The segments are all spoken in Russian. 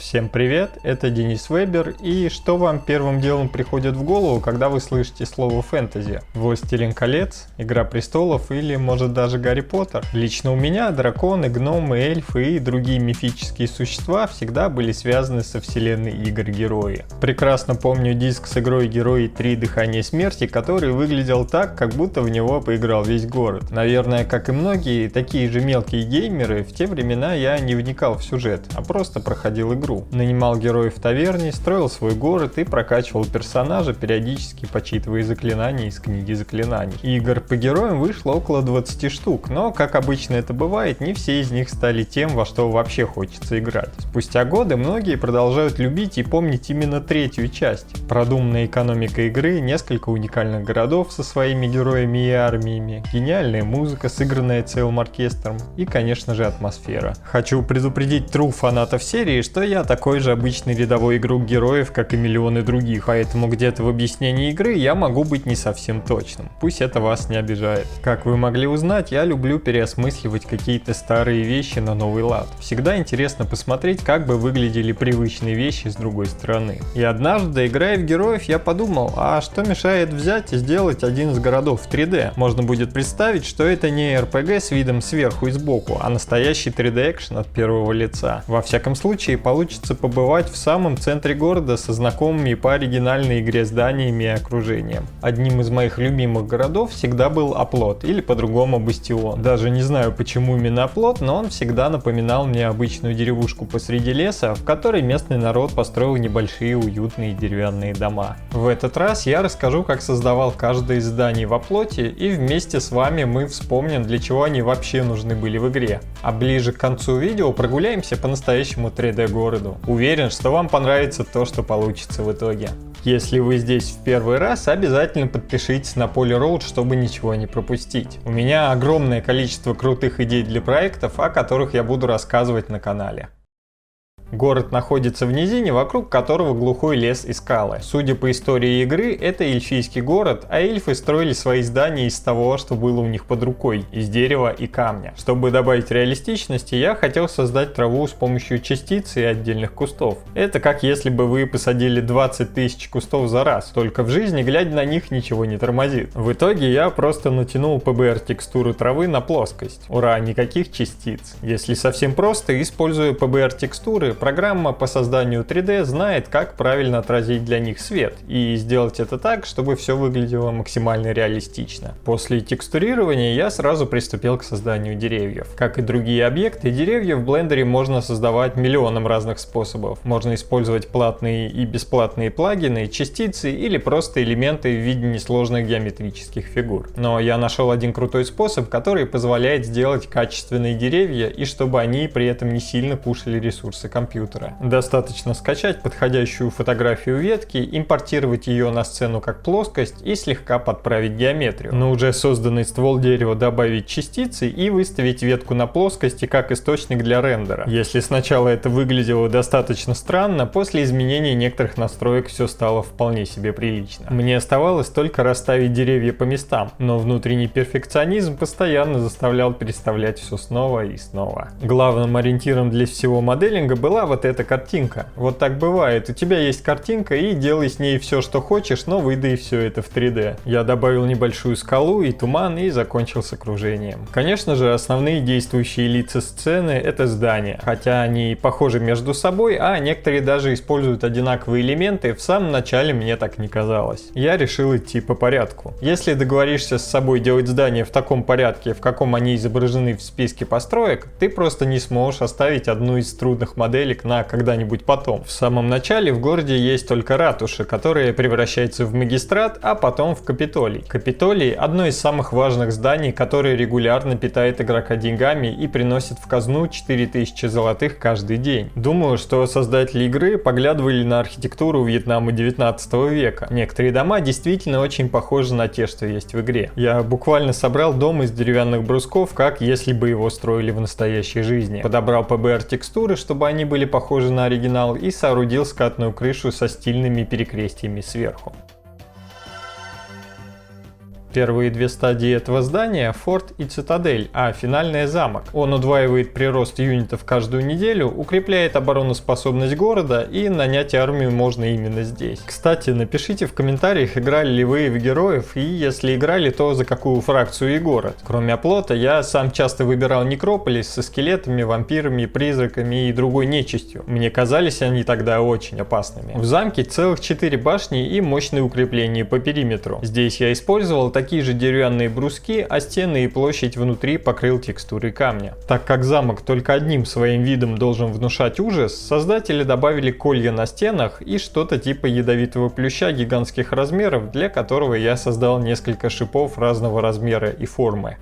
Всем привет, это Денис Вебер, и что вам первым делом приходит в голову, когда вы слышите слово фэнтези? Властелин колец, Игра престолов или может даже Гарри Поттер? Лично у меня драконы, гномы, эльфы и другие мифические существа всегда были связаны со вселенной игр-герои. Прекрасно помню диск с игрой Герои 3 Дыхание смерти, который выглядел так, как будто в него поиграл весь город. Наверное, как и многие такие же мелкие геймеры, в те времена я не вникал в сюжет, а просто проходил игру. Нанимал героев в таверне, строил свой город и прокачивал персонажа, периодически почитывая заклинания из книги заклинаний. Игр по героям вышло около 20 штук, но, как обычно это бывает, не все из них стали тем, во что вообще хочется играть. Спустя годы многие продолжают любить и помнить именно третью часть. Продуманная экономика игры, несколько уникальных городов со своими героями и армиями, гениальная музыка, сыгранная целым оркестром и, конечно же, атмосфера. Хочу предупредить true фанатов серии, что я такой же обычный рядовой игрок героев, как и миллионы других, поэтому где-то в объяснении игры я могу быть не совсем точным. Пусть это вас не обижает. Как вы могли узнать, я люблю переосмысливать какие-то старые вещи на новый лад. Всегда интересно посмотреть, как бы выглядели привычные вещи с другой стороны. И однажды, играя в героев, я подумал, а что мешает взять и сделать один из городов в 3D? Можно будет представить, что это не RPG с видом сверху и сбоку, а настоящий 3D экшен от первого лица. Во всяком случае, получится побывать в самом центре города со знакомыми по оригинальной игре зданиями и окружением. Одним из моих любимых городов всегда был Оплот, или по-другому Бастион. Даже не знаю, почему именно Оплот, но он всегда напоминал мне обычную деревушку посреди леса, в которой местный народ построил небольшие уютные деревянные дома. В этот раз я расскажу, как создавал каждое из зданий в Оплоте, и вместе с вами мы вспомним, для чего они вообще нужны были в игре. А ближе к концу видео прогуляемся по настоящему 3D городу. Уверен, что вам понравится то, что получится в итоге. Если вы здесь в первый раз, обязательно подпишитесь на Poly Road, чтобы ничего не пропустить. У меня огромное количество крутых идей для проектов, о которых я буду рассказывать на канале. Город находится в низине, вокруг которого глухой лес и скалы. Судя по истории игры, это эльфийский город, а эльфы строили свои здания из того, что было у них под рукой, из дерева и камня. Чтобы добавить реалистичности, я хотел создать траву с помощью частиц и отдельных кустов. Это как если бы вы посадили 20 тысяч кустов за раз, только в жизни, глядя на них, ничего не тормозит. В итоге я просто натянул PBR текстуру травы на плоскость. Ура, никаких частиц. Если совсем просто, используя PBR текстуры, программа по созданию 3D знает, как правильно отразить для них свет и сделать это так, чтобы все выглядело максимально реалистично. После текстурирования я сразу приступил к созданию деревьев. Как и другие объекты, деревья в блендере можно создавать миллионом разных способов. Можно использовать платные и бесплатные плагины, частицы или просто элементы в виде несложных геометрических фигур. Но я нашел один крутой способ, который позволяет сделать качественные деревья и чтобы они при этом не сильно кушали ресурсы компьютера. Достаточно скачать подходящую фотографию ветки, импортировать ее на сцену как плоскость и слегка подправить геометрию. На уже созданный ствол дерева добавить частицы и выставить ветку на плоскости как источник для рендера. Если сначала это выглядело достаточно странно, после изменения некоторых настроек все стало вполне себе прилично. Мне оставалось только расставить деревья по местам, но внутренний перфекционизм постоянно заставлял переставлять все снова и снова. Главным ориентиром для всего моделинга была вот эта картинка. Вот так бывает, у тебя есть картинка и делай с ней все, что хочешь, но выдай все это в 3D. Я добавил небольшую скалу и туман и закончил с окружением. Конечно же, основные действующие лица сцены — это здания, хотя они похожи между собой, а некоторые даже используют одинаковые элементы, в самом начале мне так не казалось. Я решил идти по порядку. Если договоришься с собой делать здания в таком порядке, в каком они изображены в списке построек, ты просто не сможешь оставить одну из трудных моделей на когда-нибудь потом. В самом начале в городе есть только ратуша, которая превращается в магистрат, а потом в Капитолий. Капитолий — одно из самых важных зданий, которое регулярно питает игрока деньгами и приносит в казну 4000 золотых каждый день. Думаю, что создатели игры поглядывали на архитектуру Вьетнама 19 века. Некоторые дома действительно очень похожи на те, что есть в игре. Я буквально собрал дом из деревянных брусков, как если бы его строили в настоящей жизни. Подобрал PBR текстуры, чтобы они были похожи на оригинал, и соорудил скатную крышу со стильными перекрестиями сверху. Первые две стадии этого здания — форт и цитадель, а финальная — замок. Он удваивает прирост юнитов каждую неделю, укрепляет обороноспособность города, и нанять армию можно именно здесь. Кстати, напишите в комментариях, играли ли вы в героев, и если играли, то за какую фракцию и город. Кроме оплота, я сам часто выбирал Некрополис со скелетами, вампирами, призраками и другой нечистью. Мне казались они тогда очень опасными. В замке целых 4 башни и мощные укрепления по периметру. Здесь я использовал такие же деревянные бруски, а стены и площадь внутри покрыл текстурой камня. Так как замок только одним своим видом должен внушать ужас, создатели добавили колья на стенах и что-то типа ядовитого плюща гигантских размеров, для которого я создал несколько шипов разного размера и формы.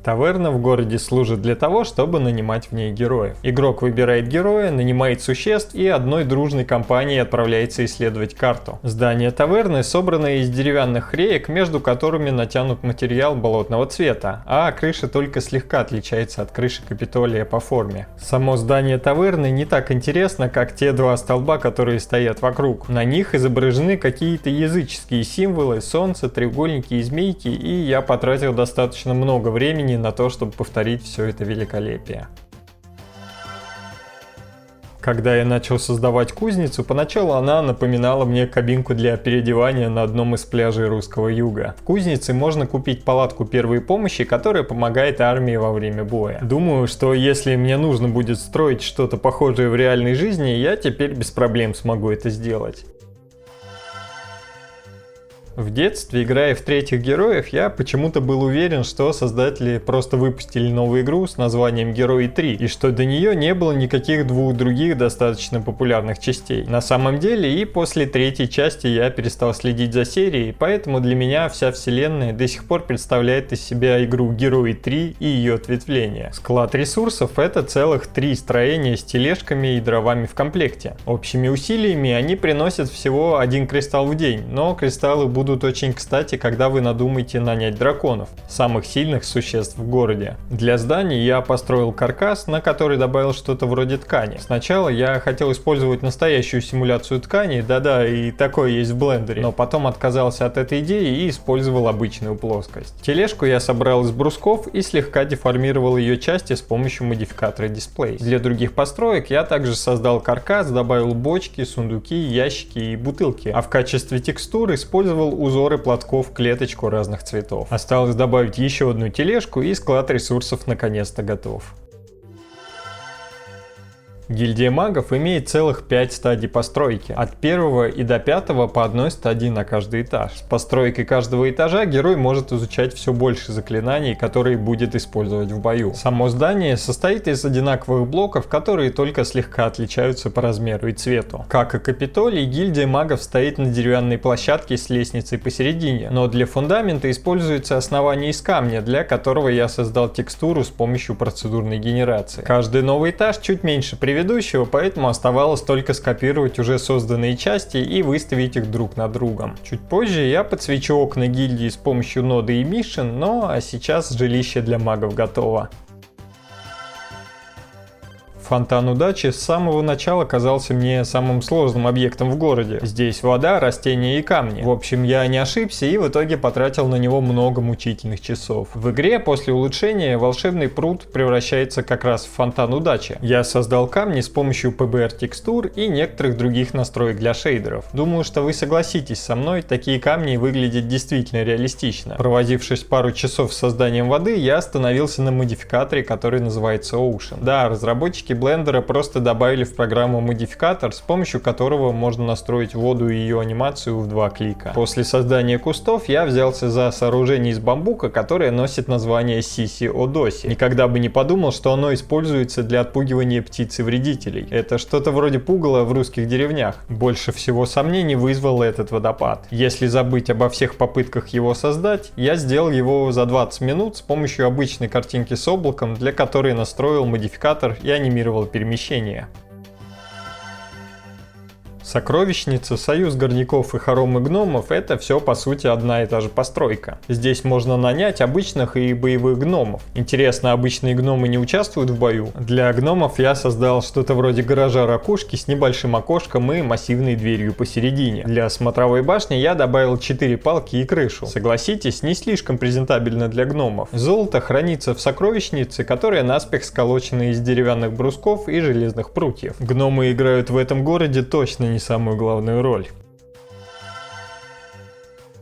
Таверна в городе служит для того, чтобы нанимать в ней героев. Игрок выбирает героя, нанимает существ и одной дружной компанией отправляется исследовать карту. Здание таверны собрано из деревянных реек, между которыми натянут материал болотного цвета, а крыша только слегка отличается от крыши Капитолия по форме. Само здание таверны не так интересно, как те два столба, которые стоят вокруг. На них изображены какие-то языческие символы, солнце, треугольники и змейки, и я потратил достаточно много времени на то, чтобы повторить все это великолепие. Когда я начал создавать кузницу, поначалу она напоминала мне кабинку для переодевания на одном из пляжей русского юга. В кузнице можно купить палатку первой помощи, которая помогает армии во время боя. Думаю, что если мне нужно будет строить что-то похожее в реальной жизни, я теперь без проблем смогу это сделать. В детстве, играя в третьих героев, я почему-то был уверен, что создатели просто выпустили новую игру с названием Герои 3, и что до нее не было никаких двух других достаточно популярных частей. На самом деле, и после третьей части я перестал следить за серией, поэтому для меня вся вселенная до сих пор представляет из себя игру Герои 3 и ее ответвления. Склад ресурсов — это целых 3 строения с тележками и дровами в комплекте. Общими усилиями они приносят всего 1 кристалл в день, но кристаллы будут очень кстати, когда вы надумаете нанять драконов, самых сильных существ в городе. Для зданий я построил каркас, на который добавил что-то вроде ткани. Сначала я хотел использовать настоящую симуляцию ткани, да-да, и такое есть в блендере, но потом отказался от этой идеи и использовал обычную плоскость. Тележку я собрал из брусков и слегка деформировал ее части с помощью модификатора Displace. Для других построек я также создал каркас, добавил бочки, сундуки, ящики и бутылки, а в качестве текстур использовал узоры платков в клеточку разных цветов. Осталось добавить еще одну тележку, и склад ресурсов наконец-то готов. Гильдия магов имеет целых 5 стадий постройки, от 1 и до 5 по одной стадии на каждый этаж. С постройкой каждого этажа герой может изучать все больше заклинаний, которые будет использовать в бою. Само здание состоит из одинаковых блоков, которые только слегка отличаются по размеру и цвету. Как и Капитолий, гильдия магов стоит на деревянной площадке с лестницей посередине, но для фундамента используется основание из камня, для которого я создал текстуру с помощью процедурной генерации. Каждый новый этаж чуть меньше предыдущего, поэтому оставалось только скопировать уже созданные части и выставить их друг над другом. Чуть позже я подсвечу окна гильдии с помощью ноды и Mission, а сейчас жилище для магов готово. Фонтан удачи с самого начала казался мне самым сложным объектом в городе. Здесь вода, растения и камни. В общем, я не ошибся и в итоге потратил на него много мучительных часов. В игре после улучшения волшебный пруд превращается как раз в фонтан удачи. Я создал камни с помощью PBR текстур и некоторых других настроек для шейдеров. Думаю, что вы согласитесь со мной, такие камни выглядят действительно реалистично. Провозившись пару часов с созданием воды, я остановился на модификаторе, который называется Ocean. Да, разработчики блендера просто добавили в программу модификатор, с помощью которого можно настроить воду и ее анимацию в 2 клика. После создания кустов я взялся за сооружение из бамбука, которое носит название Сиси Одоси. Никогда бы не подумал, что оно используется для отпугивания птиц и вредителей. Это что-то вроде пугала в русских деревнях. Больше всего сомнений вызвал этот водопад. Если забыть обо всех попытках его создать, я сделал его за 20 минут с помощью обычной картинки с облаком, для которой настроил модификатор и анимировал перемещение. Сокровищница, союз горняков и хоромы гномов — это все по сути одна и та же постройка. Здесь можно нанять обычных и боевых гномов. Интересно, обычные гномы не участвуют в бою? Для гномов я создал что-то вроде гаража-ракушки с небольшим окошком и массивной дверью посередине. Для смотровой башни я добавил 4 палки и крышу. Согласитесь, не слишком презентабельно для гномов. Золото хранится в сокровищнице, которая наспех сколочена из деревянных брусков и железных прутьев. Гномы играют в этом городе точно не самую главную роль.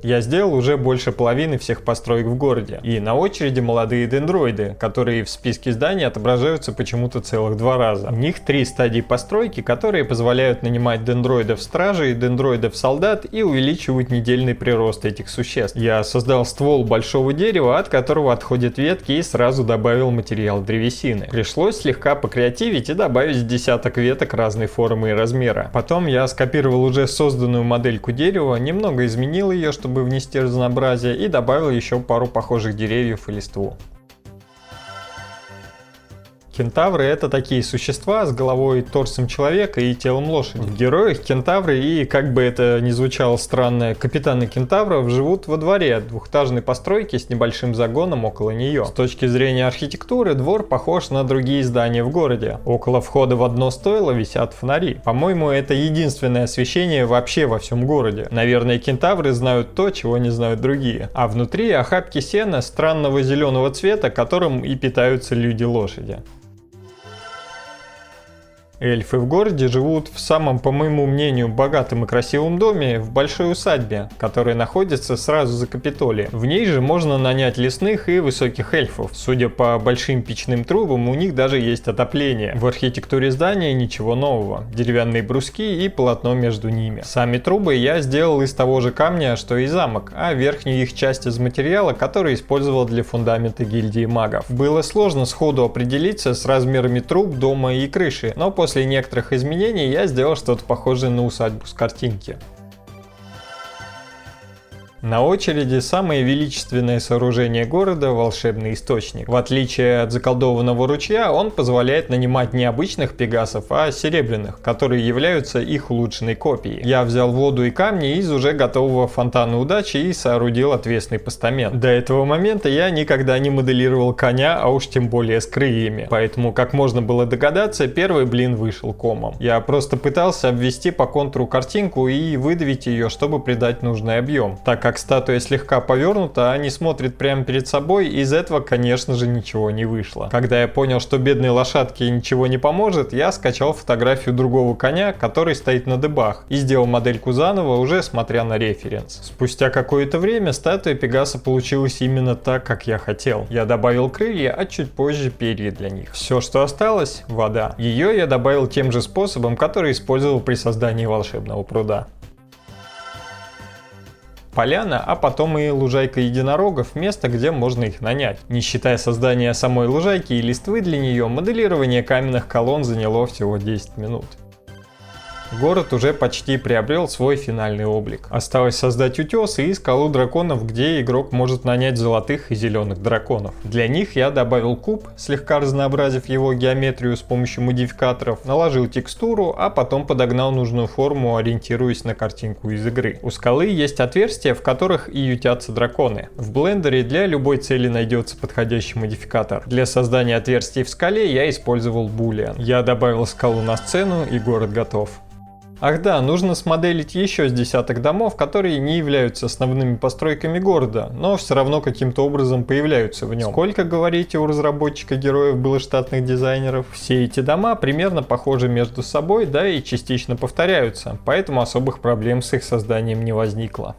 Я сделал уже больше половины всех построек в городе. И на очереди молодые дендроиды, которые в списке зданий отображаются почему-то целых 2 раза. У них 3 стадии постройки, которые позволяют нанимать дендроидов-стражей, дендроидов-солдат и увеличивать недельный прирост этих существ. Я создал ствол большого дерева, от которого отходят ветки, и сразу добавил материал древесины. Пришлось слегка покреативить и добавить десяток веток разной формы и размера. Потом я скопировал уже созданную модельку дерева, немного изменил ее, чтобы внести разнообразие, и добавил еще пару похожих деревьев и листву. Кентавры — это такие существа с головой, торсом человека и телом лошади. В героях кентавры и, как бы это ни звучало странно, капитаны кентавров живут во дворе двухэтажной постройки с небольшим загоном около нее. С точки зрения архитектуры двор похож на другие здания в городе. Около входа в одно стойло висят фонари. По-моему, это единственное освещение вообще во всем городе. Наверное, кентавры знают то, чего не знают другие. А внутри охапки сена странного зеленого цвета, которым и питаются люди-лошади. Эльфы в городе живут в самом, по моему мнению, богатом и красивом доме в большой усадьбе, которая находится сразу за Капитолием. В ней же можно нанять лесных и высоких эльфов. Судя по большим печным трубам, у них даже есть отопление. В архитектуре здания ничего нового. Деревянные бруски и полотно между ними. Сами трубы я сделал из того же камня, что и замок, а верхнюю их часть из материала, который использовал для фундамента гильдии магов. Было сложно сходу определиться с размерами труб, дома и крыши, но после некоторых изменений я сделал что-то похожее на усадьбу с картинки. На очереди самое величественное сооружение города — волшебный источник. В отличие от заколдованного ручья, он позволяет нанимать не обычных пегасов, а серебряных, которые являются их улучшенной копией. Я взял воду и камни из уже готового фонтана удачи и соорудил отвесный постамент. До этого момента я никогда не моделировал коня, а уж тем более с крыльями. Поэтому, как можно было догадаться, первый блин вышел комом. Я просто пытался обвести по контуру картинку и выдавить ее, чтобы придать нужный объем. Так как статуя слегка повернута, а не смотрит прямо перед собой, из этого, конечно же, ничего не вышло. Когда я понял, что бедной лошадке ничего не поможет, я скачал фотографию другого коня, который стоит на дыбах, и сделал модельку заново, уже смотря на референс. Спустя какое-то время статуя Пегаса получилась именно так, как я хотел. Я добавил крылья, а чуть позже перья для них. Все, что осталось — вода. Ее я добавил тем же способом, который использовал при создании волшебного пруда. Поляна, а потом и лужайка единорогов — место, где можно их нанять. Не считая создания самой лужайки и листвы для нее, моделирование каменных колонн заняло всего 10 минут. Город уже почти приобрел свой финальный облик. Осталось создать утесы и скалу драконов, где игрок может нанять золотых и зеленых драконов. Для них я добавил куб, слегка разнообразив его геометрию с помощью модификаторов, наложил текстуру, а потом подогнал нужную форму, ориентируясь на картинку из игры. У скалы есть отверстия, в которых и ютятся драконы. В блендере для любой цели найдется подходящий модификатор. Для создания отверстий в скале я использовал Boolean. Я добавил скалу на сцену, и город готов. Ах да, нужно смоделить еще с десяток домов, которые не являются основными постройками города, но все равно каким-то образом появляются в нем. Сколько, говорите, у разработчика героев было штатных дизайнеров? Все эти дома примерно похожи между собой, да и частично повторяются, поэтому особых проблем с их созданием не возникло.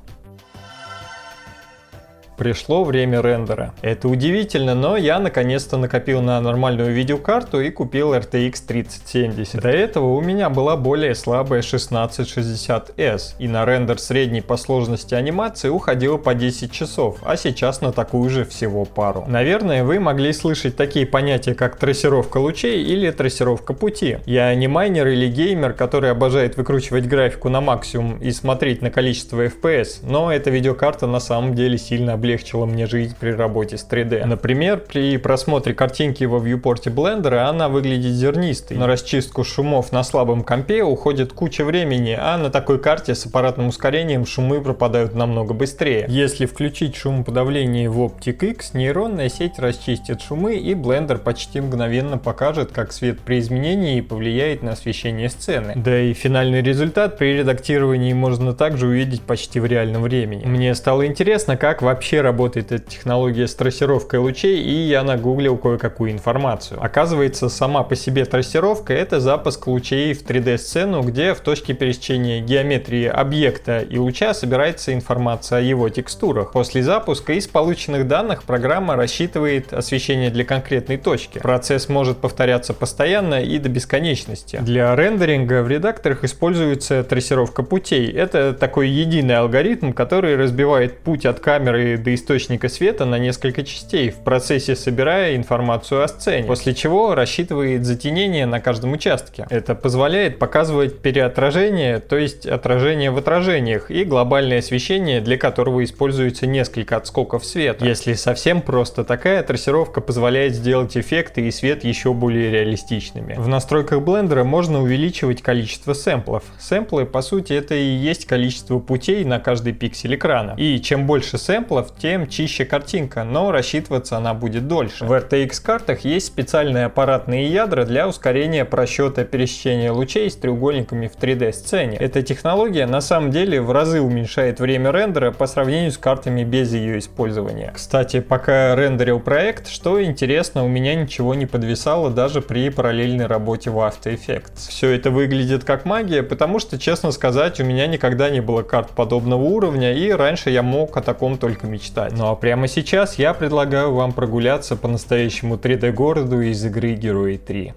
Пришло время рендера. Это удивительно, но я наконец-то накопил на нормальную видеокарту и купил RTX 3070. До этого у меня была более слабая 1660S, и на рендер средней по сложности анимации уходило по 10 часов, а сейчас на такую же всего пару. Наверное, вы могли слышать такие понятия, как трассировка лучей или трассировка пути. Я не майнер или геймер, который обожает выкручивать графику на максимум и смотреть на количество FPS, но эта видеокарта на самом деле сильно облегчает облегчила мне жизнь при работе с 3D. Например, при просмотре картинки во вьюпорте блендера она выглядит зернистой. На расчистку шумов на слабом компе уходит куча времени, а на такой карте с аппаратным ускорением шумы пропадают намного быстрее. Если включить шумоподавление в OpticX, нейронная сеть расчистит шумы, и блендер почти мгновенно покажет, как свет при изменении повлияет на освещение сцены. Да и финальный результат при редактировании можно также увидеть почти в реальном времени. Мне стало интересно, как вообще работает эта технология с трассировкой лучей, и я нагуглил кое-какую информацию. Оказывается, сама по себе трассировка — это запуск лучей в 3D-сцену, где в точке пересечения геометрии объекта и луча собирается информация о его текстурах. После запуска из полученных данных программа рассчитывает освещение для конкретной точки. Процесс может повторяться постоянно и до бесконечности. Для рендеринга в редакторах используется трассировка путей. Это такой единый алгоритм, который разбивает путь от камеры до источника света на несколько частей, в процессе собирая информацию о сцене, после чего рассчитывает затенение на каждом участке. Это позволяет показывать переотражение, то есть отражение в отражениях, и глобальное освещение, для которого используется несколько отскоков света. Если совсем просто, такая трассировка позволяет сделать эффекты и свет еще более реалистичными. В настройках блендера можно увеличивать количество сэмплов. Сэмплы, по сути, это и есть количество путей на каждый пиксель экрана. И чем больше сэмплов, тем чище картинка, но рассчитываться она будет дольше. В RTX картах есть специальные аппаратные ядра для ускорения просчета пересечения лучей с треугольниками в 3D сцене. Эта технология на самом деле в разы уменьшает время рендера по сравнению с картами без ее использования. Кстати, пока я рендерил проект, что интересно, у меня ничего не подвисало даже при параллельной работе в After Effects. Все это выглядит как магия, потому что, честно сказать, у меня никогда не было карт подобного уровня, и раньше я мог о таком только мечтать. Ну а прямо сейчас я предлагаю вам прогуляться по настоящему 3D городу из игры Герои 3.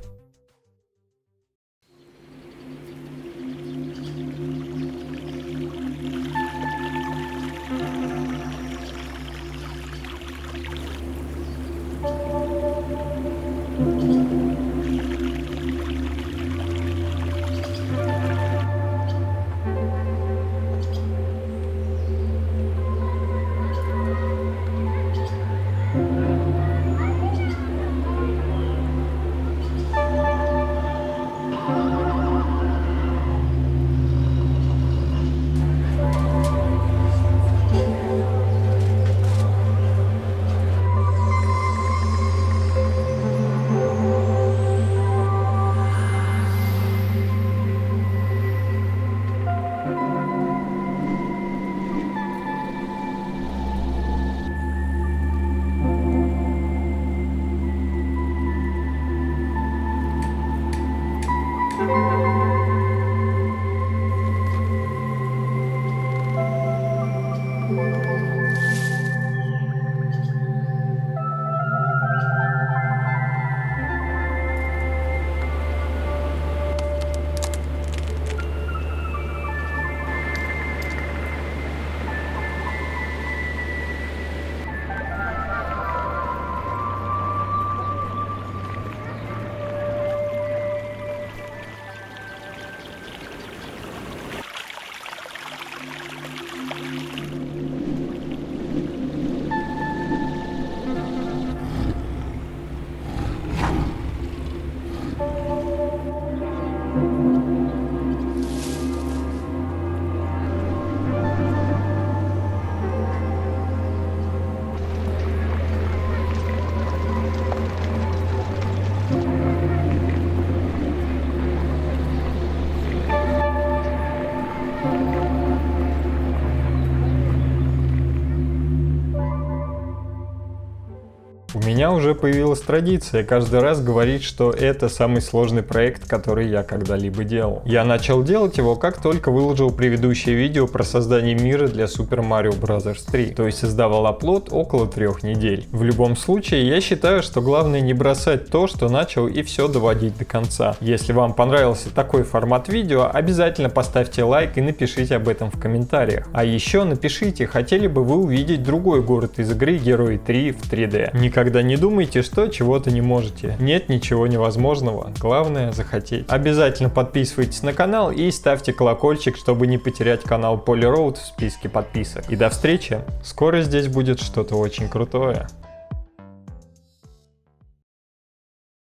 У меня уже появилась традиция каждый раз говорить, что это самый сложный проект, который я когда-либо делал. Я начал делать его, как только выложил предыдущее видео про создание мира для Super Mario Bros. 3, то есть создавал апплод около 3 недель. В любом случае, я считаю, что главное не бросать то, что начал, и все доводить до конца. Если вам понравился такой формат видео, обязательно поставьте лайк и напишите об этом в комментариях. А еще напишите, хотели бы вы увидеть другой город из игры Герои 3 в 3D. Никогда не думайте, что чего-то не можете. Нет ничего невозможного, главное захотеть. Обязательно подписывайтесь на канал и ставьте колокольчик, чтобы не потерять канал Poly Road в списке подписок. И до встречи! Скоро здесь будет что-то очень крутое.